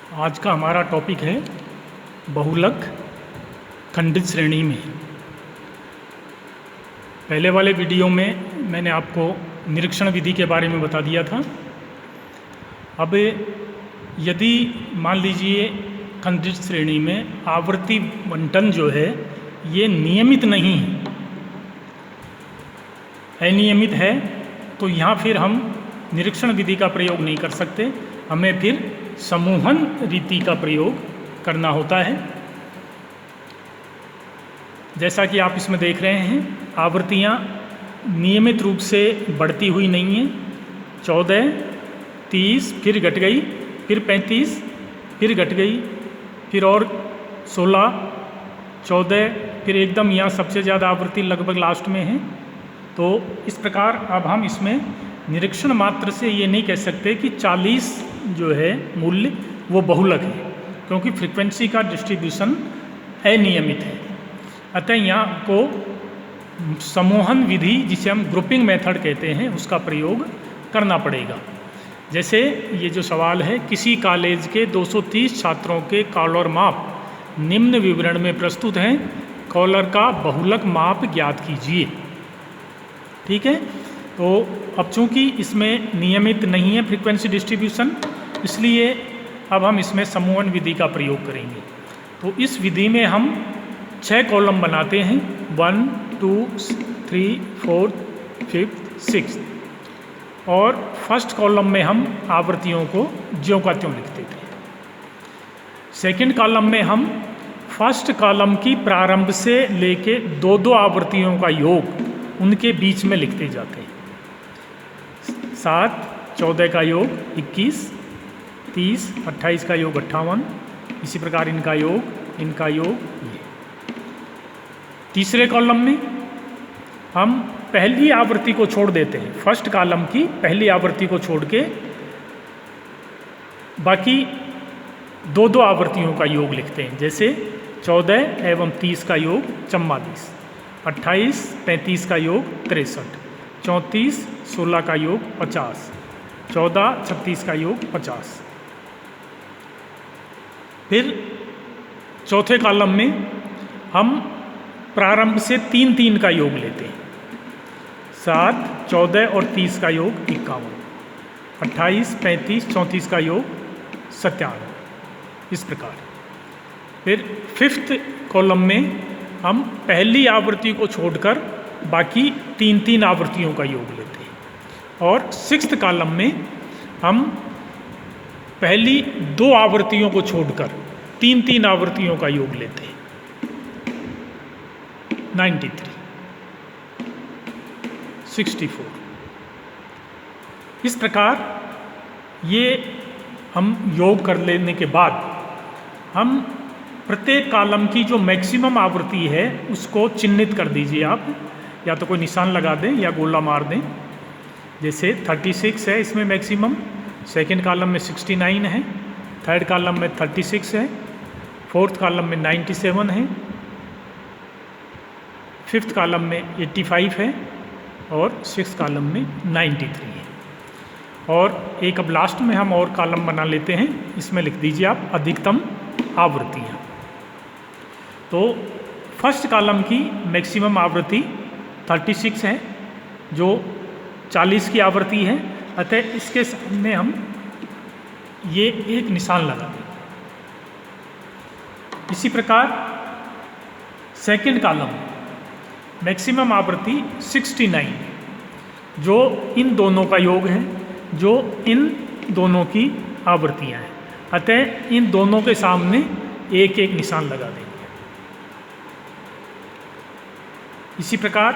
आज का हमारा टॉपिक है बहुलक खंडित श्रेणी में। पहले वाले वीडियो में मैंने आपको निरीक्षण विधि के बारे में बता दिया था। अब यदि मान लीजिए खंडित श्रेणी में आवर्ती बंटन जो है ये नियमित नहीं है, अनियमित है, तो यहाँ फिर हम निरीक्षण विधि का प्रयोग नहीं कर सकते, हमें फिर समूहन रीति का प्रयोग करना होता है। जैसा कि आप इसमें देख रहे हैं, आवृत्तियाँ नियमित रूप से बढ़ती हुई नहीं हैं। 14, 30, फिर घट गई, फिर 35, फिर घट गई, फिर और 16, 14, फिर एकदम यहाँ सबसे ज़्यादा आवृत्ति लगभग लास्ट में है। तो इस प्रकार अब हम इसमें निरीक्षण मात्र से ये नहीं कह सकते कि 40 जो है मूल्य वो बहुलक है, क्योंकि फ्रीक्वेंसी का डिस्ट्रीब्यूशन अनियमित है। अतः यहाँ को समूहन विधि, जिसे हम ग्रुपिंग मेथड कहते हैं, उसका प्रयोग करना पड़ेगा। जैसे ये जो सवाल है, किसी कॉलेज के 230 छात्रों के कॉलर माप निम्न विवरण में प्रस्तुत हैं, कॉलर का बहुलक माप ज्ञात कीजिए। ठीक है, तो अब चूंकि इसमें नियमित नहीं है फ्रीक्वेंसी डिस्ट्रीब्यूशन, इसलिए अब हम इसमें समूहन विधि का प्रयोग करेंगे। तो इस विधि में हम 6 कॉलम बनाते हैं, 1, 2, 3, 4, 5, 6, और फर्स्ट कॉलम में हम आवृत्तियों को ज्यों का त्यों लिख देते हैं। सेकंड कॉलम में हम फर्स्ट कॉलम की प्रारंभ से लेके 2-2 आवृत्तियों का योग उनके बीच में लिखते जाते हैं। 7, 14 का योग 21, 30, 28 का योग 58, इसी प्रकार इनका योग ये। तीसरे कॉलम में हम पहली आवृत्ति को छोड़ देते हैं, फर्स्ट कॉलम की पहली आवृत्ति को छोड़ के बाकी 2-2 आवृत्तियों का योग लिखते हैं। जैसे 14 एवं 30 का योग 44, 28, 35 का योग 63, 34, 16 का योग 50, 14, 36 का योग 50। फिर चौथे कॉलम में हम प्रारंभ से 3-3 का योग लेते हैं। 7, 14 और 30 का योग 51, 28, 35, 34 का योग 97, इस प्रकार। फिर फिफ्थ कॉलम में हम पहली आवृत्ति को छोड़कर बाकी 3-3 आवृत्तियों का योग लेते हैं। और सिक्स्थ कॉलम में हम पहली 2 आवृत्तियों को छोड़कर 3-3 आवृत्तियों का योग लेते हैं। 93, 64, इस प्रकार ये हम योग कर लेने के बाद हम प्रत्येक कॉलम की जो मैक्सिमम आवृत्ति है उसको चिन्हित कर दीजिए आप, या तो कोई निशान लगा दें या गोला मार दें। जैसे 36 है इसमें मैक्सिमम, सेकंड कॉलम में 69 है, थर्ड कॉलम में 36 है, फोर्थ कॉलम में 97 है, फिफ्थ कॉलम में 85 है और सिक्स्थ कॉलम में 93 है। और एक अब लास्ट में हम और कॉलम बना लेते हैं, इसमें लिख दीजिए आप अधिकतम आवृत्तियाँ। तो फर्स्ट कॉलम की मैक्सिमम आवृत्ति 36 है, जो 40 की आवृत्ति है, अतः इसके सामने हम ये एक निशान लगा दें। इसी प्रकार सेकंड कॉलम मैक्सिमम आवृत्ति 69, जो इन दोनों का योग है, जो इन दोनों की आवृत्तियाँ हैं, अतः इन दोनों के सामने एक एक निशान लगा देंगे। इसी प्रकार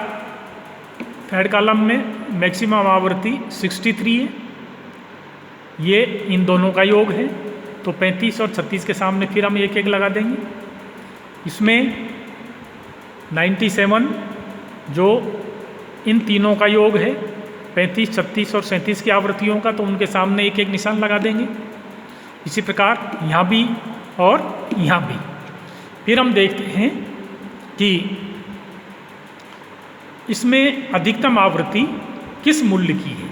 थर्ड कॉलम में मैक्सिमम आवृत्ति 63 है, ये इन दोनों का योग है, तो 35 और 36 के सामने फिर हम एक एक लगा देंगे। इसमें 97 जो इन तीनों का योग है, 35, 36 और 37 की आवृत्तियों का, तो उनके सामने एक एक निशान लगा देंगे। इसी प्रकार यहाँ भी और यहाँ भी। फिर हम देखते हैं कि इसमें अधिकतम आवृत्ति किस मूल्य की है।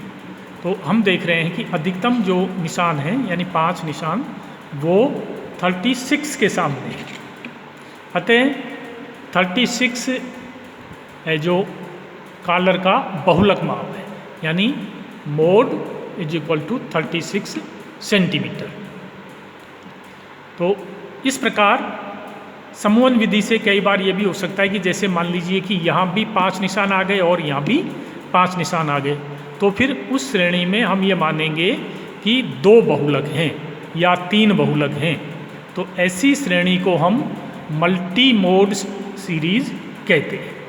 तो हम देख रहे हैं कि अधिकतम जो निशान है, यानी 5 निशान, वो 36 के सामने है। अतः 36 है जो कॉलर का बहुलक माप है, यानी mode is equal to 36 centimetre. तो इस प्रकार समूहन विधि से कई बार ये भी हो सकता है कि जैसे मान लीजिए कि यहाँ भी 5 निशान आ गए और यहाँ भी 5 निशान आ गए, तो फिर उस श्रेणी में हम ये मानेंगे कि 2 बहुलक हैं या 3 बहुलक हैं। तो ऐसी श्रेणी को हम मल्टी मोड सीरीज कहते हैं।